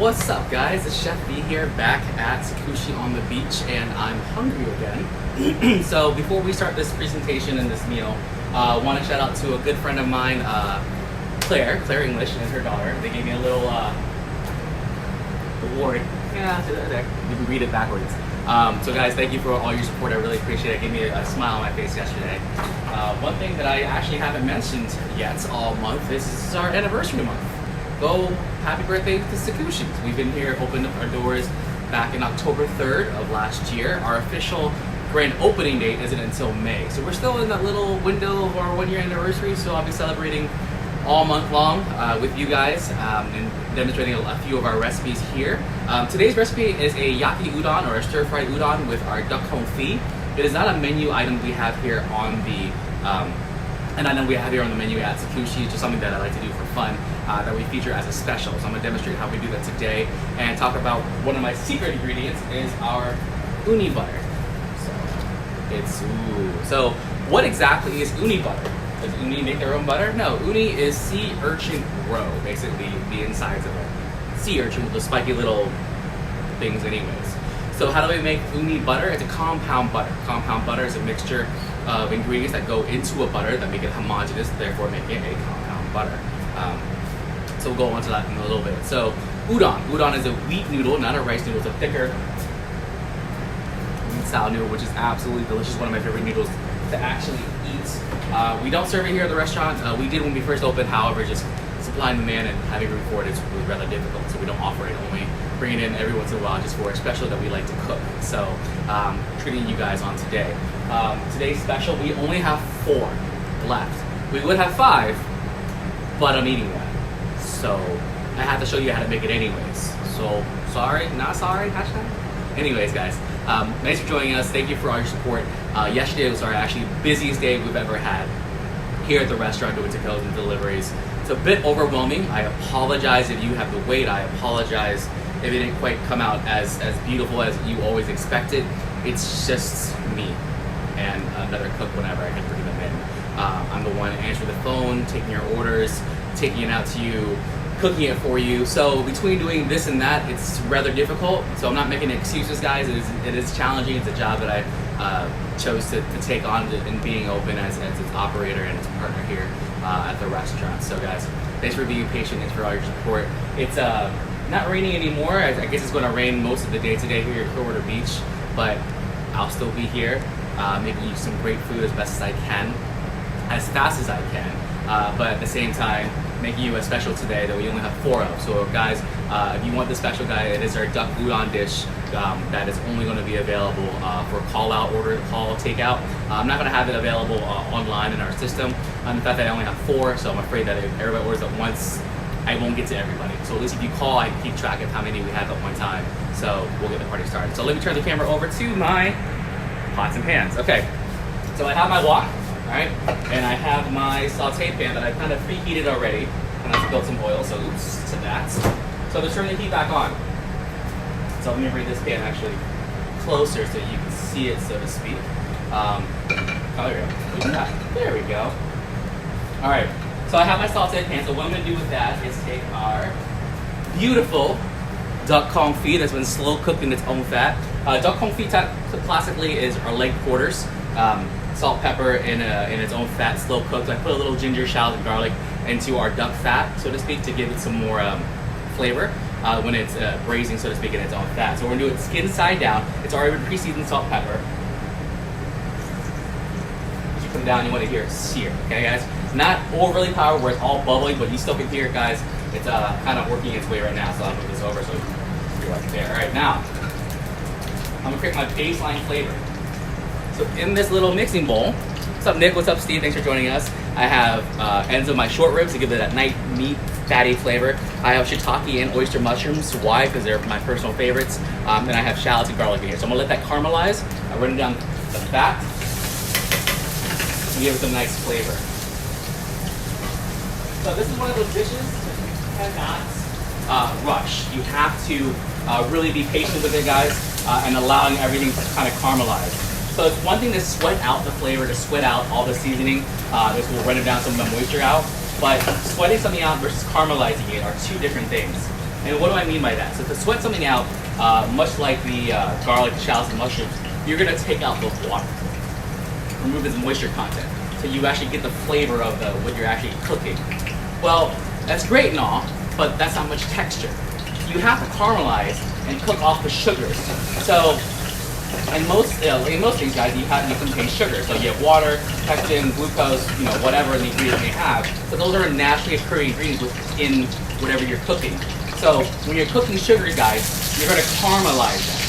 What's up, guys? It's Chef B here, back at Sakushi on the beach, and I'm hungry again. So before we start this presentation and this meal, I want to shout out to a good friend of mine, Claire English, and her daughter. They gave me a little award. Yeah, you can read it backwards. So guys, thank you for all your support. I really appreciate it. It gave me a smile on my face yesterday. One thing that I actually haven't mentioned yet all month is this is our anniversary month. Go happy birthday to Sakushi. We've been here, opened up our doors back in October 3rd of last year. Our official grand opening date isn't until May. So we're still in that little window of our 1 year anniversary. So I'll be celebrating all month long with you guys and demonstrating a few of our recipes here. Today's recipe is a Yaki udon, or a stir-fried udon with our duck confit. It is not a menu item we have here on the an item we have here on the menu at Sakushi. It's just something that I like to do for fun that we feature as a special. So I'm gonna demonstrate how we do that today and talk about one of my secret ingredients is our uni butter. So what exactly is uni butter? Does uni make their own butter? No, uni is sea urchin roe, basically the insides of a sea urchin with the spiky little things anyways. So how do we make uni butter? It's a compound butter. Compound butter is a mixture of ingredients that go into a butter that make it homogeneous, therefore making it a compound butter. So we'll go on to that in a little bit. So udon. Udon is a wheat noodle, not a rice noodle. It's a thicker wheat style noodle, which is absolutely delicious. One of my favorite noodles to actually eat. We don't serve it here at the restaurant. We did when we first opened, however, just supplying the demand and having room for it is really rather difficult, so we don't offer it, only bring it in every once in a while just for a special that we like to cook. So treating you guys on today. Today's special, we only have 4 left. We would have 5, but I'm eating one. So I have to show you how to make it anyways. So sorry, not sorry, hashtag. Anyways, guys, thanks for joining us. Thank you for all your support. Yesterday was our actually busiest day we've ever had here at the restaurant doing takeouts and deliveries. It's a bit overwhelming. I apologize if you have to wait. I apologize if it didn't quite come out as beautiful as you always expected. It's just me and another cook whenever I can bring them in. I'm the one answering the phone, taking your orders, taking it out to you, cooking it for you. So between doing this and that, it's rather difficult. So I'm not making excuses, guys. It is challenging. It's a job that I chose to take on in being open as its operator and its partner here at the restaurant. So guys, thanks for being patient. Thanks for all your support. It's not raining anymore. I guess it's going to rain most of the day today here at Clearwater Beach, but I'll still be here making you some great food as best as I can, as fast as I can, but at the same time making you a special today that we only have 4 of. So guys, if you want the special guy, it is our duck udon dish that is only going to be available for call out, order, call, takeout. I'm not going to have it available online in our system. The fact that I only have 4, so I'm afraid that if everybody orders at once, I won't get to everybody. So at least if you call, I can keep track of how many we have at one time. So we'll get the party started. So let me turn the camera over to my pots and pans. Okay, so I have my wok. Alright, and I have my saute pan that I kind of preheated already, and I spilled some oil, so oops to that. So let's turn the heat back on. So let me bring this pan actually closer so you can see it, so to speak. Oh, there we go. Yeah, there we go. Alright, so I have my sauteed pan, so what I'm going to do with that is take our beautiful duck confit that's been slow cooked in its own fat. Duck confit classically is our leg quarters. Salt, pepper in its own fat, slow cooked. So I put a little ginger, shallot, and garlic into our duck fat, so to speak, to give it some more flavor when it's braising, so to speak, in its own fat. So we're gonna do it skin side down. It's already been pre-seasoned salt, pepper. As you put it down, you want to hear it sear, okay, guys? Not overly powerful where it's all bubbling, but you still can hear it, guys. It's kind of working its way right now, so I'll move this over so you're right there. All right, now I'm gonna create my baseline flavor. So in this little mixing bowl, what's up Nick, what's up Steve, thanks for joining us. I have ends of my short ribs to give it that nice meat fatty flavor. I have shiitake and oyster mushrooms. Why? Because they're my personal favorites. And I have shallots and garlic in here. So I'm gonna let that caramelize. I run it down the fat and give it some nice flavor. So this is one of those dishes that you cannot rush. You have to really be patient with it, guys, and allowing everything to kind of caramelize. So it's one thing to sweat out the flavor, to sweat out all the seasoning. This will run down some of the moisture out. But sweating something out versus caramelizing it are 2 different things. And what do I mean by that? So to sweat something out, much like the garlic, shallots, and mushrooms, you're gonna take out the water, remove its moisture content, so you actually get the flavor of what you're actually cooking. Well, that's great and all, but that's not much texture. You have to caramelize and cook off the sugars. So in most things, guys, you contain sugar. So you have water, pectin, glucose, whatever the ingredient may have. So those are naturally occurring ingredients within whatever you're cooking. So when you're cooking sugars, guys, you're going to caramelize them.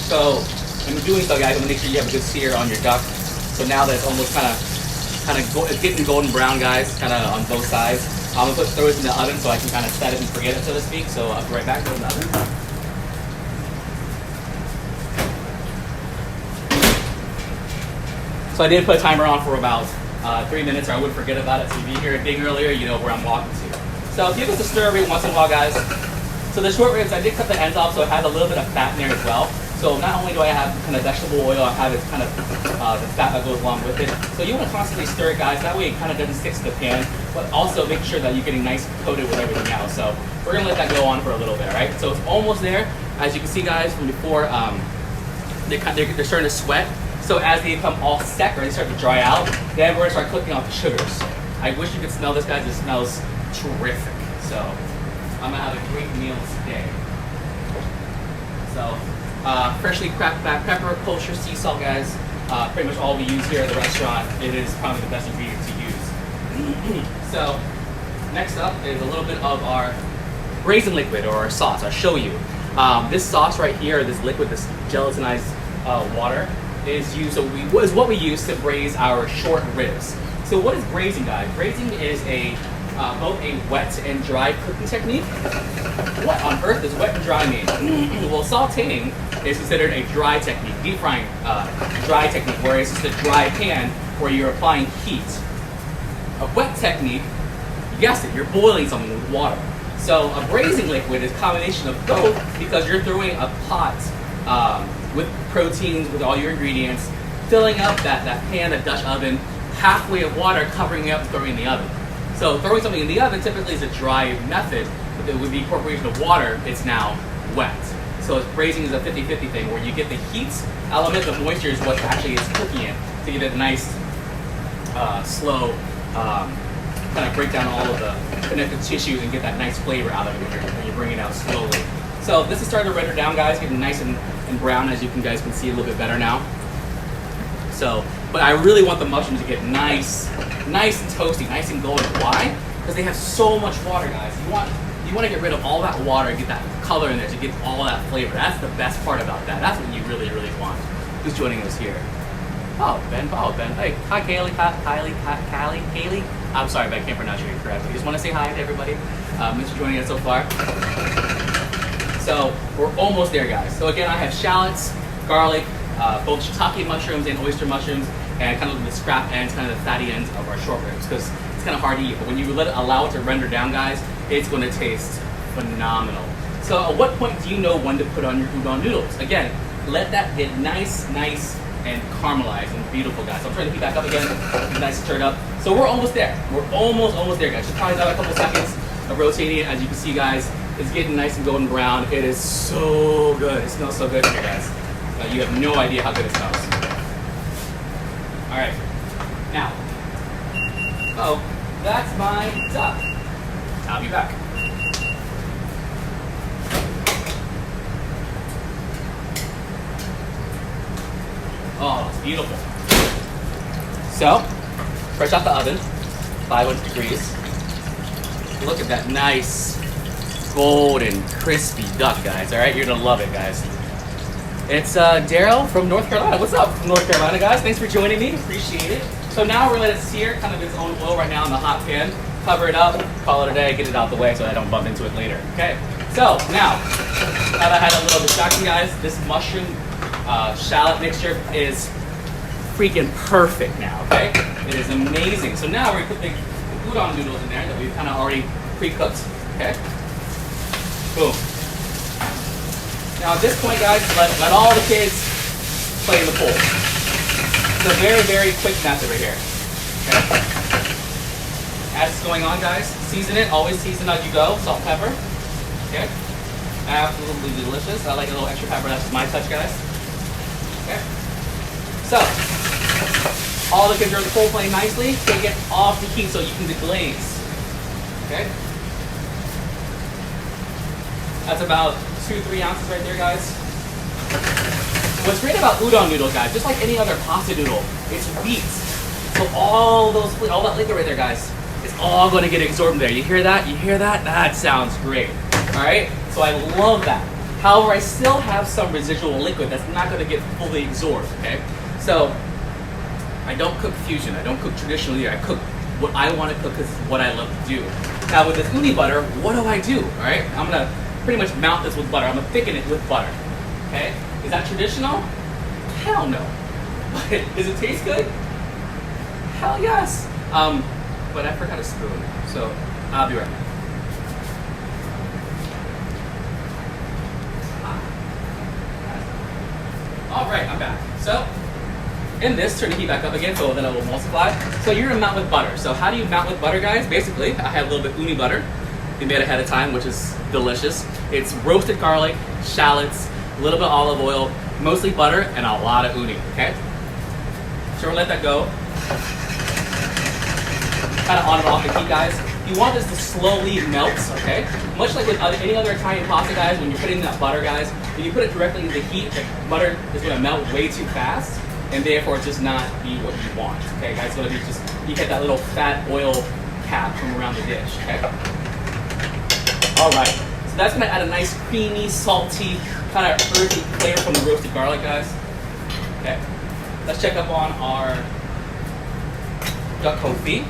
So in doing so, guys, I'm going to make sure you have a good sear on your duck. So now that it's almost it's getting golden brown, guys, kind of on both sides. I'm going to throw it in the oven so I can kind of set it and forget it, so to speak. So I'll be right back, go in the oven. So I did put a timer on for about 3 minutes, or I wouldn't forget about it. So if you hear it ding earlier, you know where I'm walking to. So give us a stir every once in a while, guys. So the short ribs, I did cut the ends off, so it has a little bit of fat in there as well. So not only do I have kind of vegetable oil, I have it kind of the fat that goes along with it. So you want to constantly stir it, guys. That way it kind of doesn't stick to the pan, but also make sure that you're getting nice coated with everything else. So we're gonna let that go on for a little bit, all right? So it's almost there. As you can see, guys, from before, they're starting to sweat. So as they become all set or they start to dry out, then we're gonna start cooking off the sugars. I wish you could smell this, guys. It smells terrific. So I'm gonna have a great meal today. So freshly cracked black pepper, kosher sea salt, guys. Pretty much all we use here at the restaurant. It is probably the best ingredient to use. So next up is a little bit of our braising liquid, or our sauce. I'll show you. This sauce right here, this liquid, this gelatinized water, is what we use to braise our short ribs. So what is braising, guys? Braising is both a wet and dry cooking technique. What on earth does wet and dry mean? Well, sauteing is considered a dry technique, deep frying dry technique, where it's just a dry pan where you're applying heat. A wet technique, you guessed it, you're boiling something with water. So a braising liquid is a combination of both, because you're throwing a pot with proteins, with all your ingredients, filling up that pan, that Dutch oven, halfway of water, covering it up and throwing it in the oven. So throwing something in the oven typically is a dry method, but with the incorporation of water, it's now wet. So braising is a 50-50 thing, where you get the heat element, the moisture is what actually is cooking it, to get a nice, slow, kind of break down all of the connective tissues and get that nice flavor out of it when you bring it out slowly. So this is starting to render down, guys, getting nice and brown, as you guys can see a little bit better now. So, but I really want the mushrooms to get nice and toasty, nice and golden. Why? Because they have so much water, guys. You want to get rid of all that water and get that color in there to get all that flavor. That's the best part about that. That's what you really, really want. Who's joining us here? Oh, Ben. Hey, hi, Kaylee. Kaylee. I'm sorry, but I can't pronounce your name correctly. Just want to say hi to everybody. Thanks for joining us so far. So we're almost there, guys. So again, I have shallots, garlic, both shiitake mushrooms and oyster mushrooms, and kind of the scrap ends, kind of the fatty ends of our short ribs, because it's kind of hard to eat. But when you allow it to render down, guys, it's going to taste phenomenal. So at what point do you know when to put on your udon noodles? Again, let that get nice and caramelized and beautiful, guys. So I'm trying to heat back up again, nice and stirred up. So we're almost there. We're almost there, guys. Just probably another couple seconds of rotating it. As you can see, guys, it's getting nice and golden brown. It is so good. It smells so good here, guys. You have no idea how good it smells. All right. Now, that's my duck. I'll be back. Oh, it's beautiful. So, fresh out the oven, 500 degrees. Look at that nice, golden, crispy duck, guys. All right, you're gonna love it, guys. It's Daryl from North Carolina. What's up, North Carolina, guys? Thanks for joining me. Appreciate it. So now we're gonna let it sear, kind of its own oil right now in the hot pan. Cover it up, call it a day, get it out the way so I don't bump into it later. Okay. So now that I had a little distraction, guys, this mushroom shallot mixture is freaking perfect now. Okay. It is amazing. So now we're gonna put the udon noodles in there that we've kind of already pre-cooked. Okay. Boom. Now at this point, guys, let all the kids play in the pool. It's a very quick method right here. Okay? As it's going on, guys, season it. Always season as you go. Salt, pepper. Okay. Absolutely delicious. I like a little extra pepper. That's just my touch, guys. Okay. So, all the conserve the full flame nicely. Take it off the heat so you can deglaze. Okay. That's about 2-3 ounces right there, guys. What's great about udon noodles, guys, just like any other pasta noodle, it's wheat. So all that liquid right there, guys, it's all going to get absorbed there. You hear that? You hear that? That sounds great. All right? So I love that. However, I still have some residual liquid that's not going to get fully absorbed, okay? So I don't cook fusion. I don't cook traditionally. I cook what I want to cook because it's what I love to do. Now with this uni butter, what do? All right? I'm going to pretty much mount this with butter. I'm going to thicken it with butter, okay? Is that traditional? Hell no. But does it taste good? Hell yes. But I forgot a spoon, so I'll be right back. All right, I'm back. So, in this, turn the heat back up again so then it will emulsify. So you're gonna mount with butter. So how do you mount with butter, guys? Basically, I have a little bit uni butter we made ahead of time, which is delicious. It's roasted garlic, shallots, a little bit of olive oil, mostly butter, and a lot of uni, okay? So we're gonna let that go. Kind of on and off the heat, guys. You want this to slowly melt, okay? Much like with any other Italian pasta, guys, when you're putting that butter, guys, when you put it directly into the heat, the butter is gonna melt way too fast, and therefore just not be what you want, okay? Guys, it's gonna be just, you get that little fat oil cap from around the dish, okay? All right, so that's gonna add a nice creamy, salty, kind of earthy flavor from the roasted garlic, guys. Okay, let's check up on our duck confit.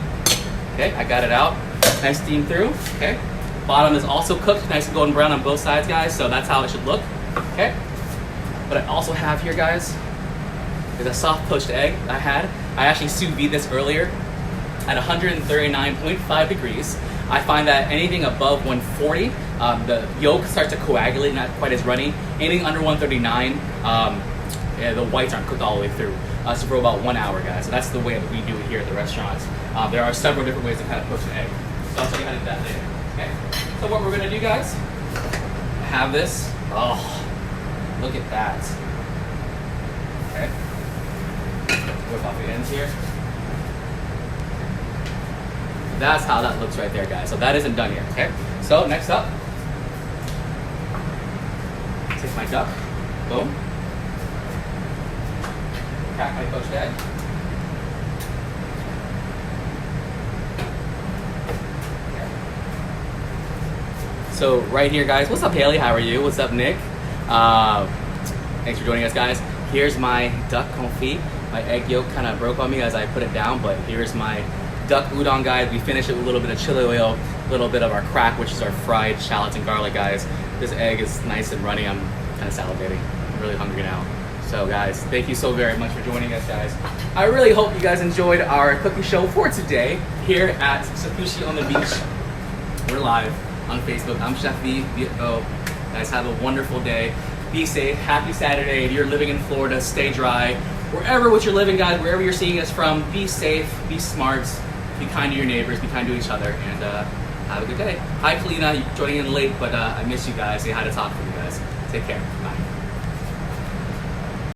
Okay, I got it out. Nice steam through. Okay, bottom is also cooked, nice and golden brown on both sides, guys. So that's how it should look. Okay, what I also have here, guys, is a soft poached egg I had. I actually sous vide this earlier at 139.5 degrees. I find that anything above 140, the yolk starts to coagulate, not quite as runny. Anything under 139, the whites aren't cooked all the way through. So for about 1 hour, guys. So that's the way that we do it here at the restaurants. There are several different ways to kind of poach an egg. So I'll show you how to do that later. Okay. So what we're gonna do, guys, have this. Oh, look at that. Okay. Whip off the ends here. That's how that looks right there, guys. So that isn't done yet, okay? So next up, take my duck, boom. Crack my poached egg. Okay. So right here, guys, what's up, Haley? How are you? What's up, Nick? Thanks for joining us, guys. Here's my duck confit. My egg yolk kind of broke on me as I put it down, but here's my duck udon, guys. We finish it with a little bit of chili oil, a little bit of our crack, which is our fried shallots and garlic, guys. This egg is nice and runny. I'm kind of salivating. I'm really hungry now. So, guys, thank you so very much for joining us, guys. I really hope you guys enjoyed our cooking show for today here at Sakushi on the Beach. We're live on Facebook. I'm Chef V. Guys, have a wonderful day. Be safe. Happy Saturday. If you're living in Florida, stay dry. Wherever what you're living, guys, wherever you're seeing us from, be safe, be smart, be kind to your neighbors, be kind to each other, and have a good day. Hi, Kalina, you're joining in late, but I miss you guys. Say hi to talk to you guys. Take care.